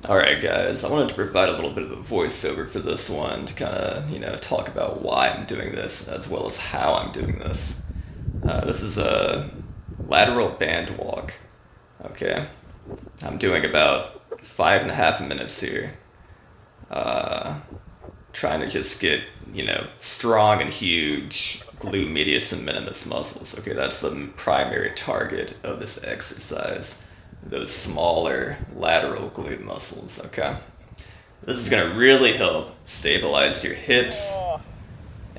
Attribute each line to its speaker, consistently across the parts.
Speaker 1: Alright guys, I wanted to provide a little bit of a voiceover for this one to kind of, talk about why I'm doing this as well as how I'm doing this. This is a lateral band walk, okay? I'm doing about 5.5 minutes here, uh, trying to just get, strong and huge glute medius and minimus muscles, okay? That's the primary target of this exercise, those smaller lateral glute muscles, okay? This is going to really help stabilize your hips,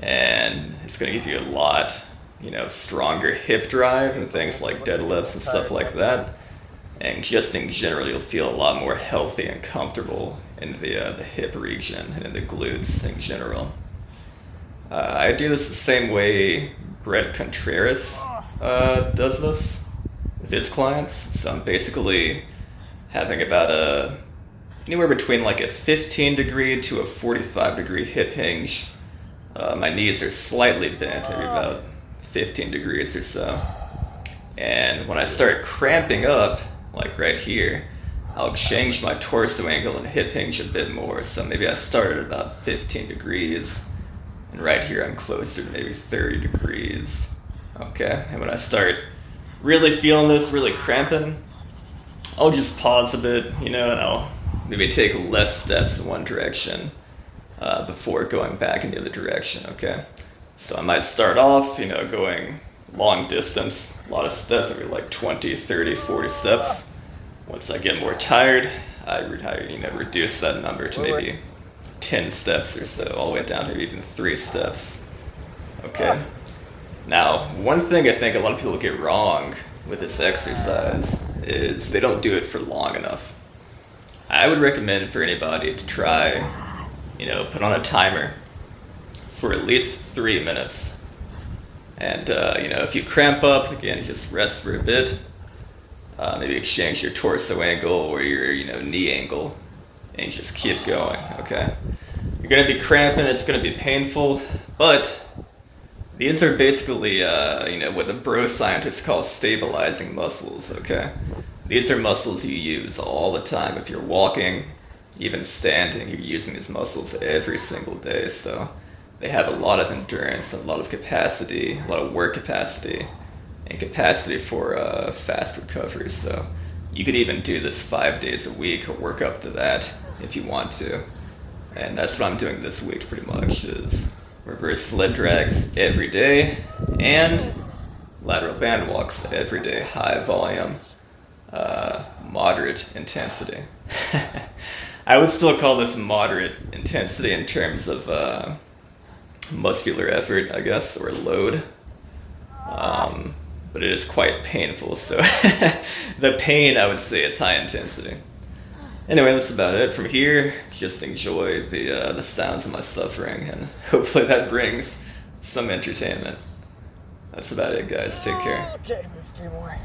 Speaker 1: and it's going to give you a lot, stronger hip drive and things like deadlifts and stuff like that. And just in general, you'll feel a lot more healthy and comfortable in the hip region and in the glutes in general. I do this the same way Brett Contreras does this with his clients. So I'm basically having about anywhere between like a 15 degree to a 45 degree hip hinge. My knees are slightly bent, maybe about 15 degrees or so. And when I start cramping up, like right here, I'll change my torso angle and hip hinge a bit more. So maybe I start at about 15 degrees, and right here I'm closer to maybe 30 degrees. Okay, and when I start really feeling this, really cramping, I'll just pause a bit, and I'll maybe take less steps in one direction before going back in the other direction, okay? So I might start off, going long distance, a lot of steps, maybe like 20, 30, 40 steps. Once I get more tired, I reduce that number to maybe 10 steps or so, all the way down to even 3 steps. Okay. Now, one thing I think a lot of people get wrong with this exercise is they don't do it for long enough. I would recommend for anybody to try, put on a timer for at least 3 minutes. And, if you cramp up, again, just rest for a bit. Maybe exchange your torso angle or your, knee angle and just keep going, okay? You're going to be cramping, it's going to be painful, but these are basically, what the bro scientists call stabilizing muscles, okay? These are muscles you use all the time. If you're walking, even standing, you're using these muscles every single day, so they have a lot of endurance, a lot of capacity, a lot of work capacity, and capacity for fast recovery. So you could even do this 5 days a week or work up to that if you want to. And that's what I'm doing this week pretty much, is reverse sled drags every day and lateral band walks every day, high volume, moderate intensity. I would still call this moderate intensity in terms of muscular effort, I guess, or load. But it is quite painful, so the pain, I would say, is high intensity. Anyway, that's about it. From here, just enjoy the sounds of my suffering, and hopefully that brings some entertainment. That's about it, guys. Take care.
Speaker 2: Okay, a few more.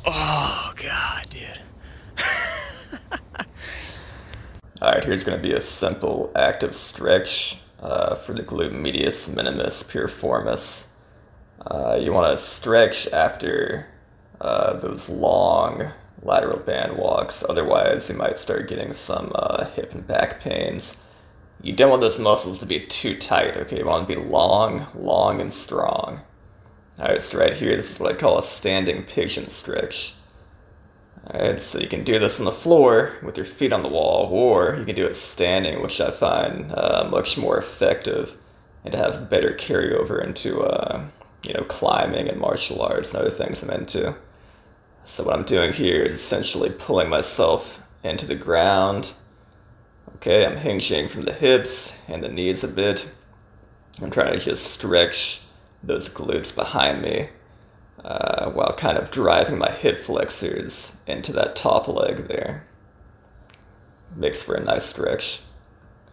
Speaker 2: Oh, God, dude.
Speaker 1: Alright, here's going to be a simple active stretch for the glute medius minimus piriformis. You want to stretch after those long lateral band walks, otherwise you might start getting some hip and back pains. You don't want those muscles to be too tight, okay? You want them to be long, and strong. Alright, so right here, this is what I call a standing pigeon stretch. Alright, so you can do this on the floor with your feet on the wall, or you can do it standing, which I find much more effective and to have better carryover into, climbing and martial arts and other things I'm into. So what I'm doing here is essentially pulling myself into the ground. Okay, I'm hinging from the hips and the knees a bit. I'm trying to just stretch those glutes behind me while kind of driving my hip flexors into that top leg there. Makes for a nice stretch.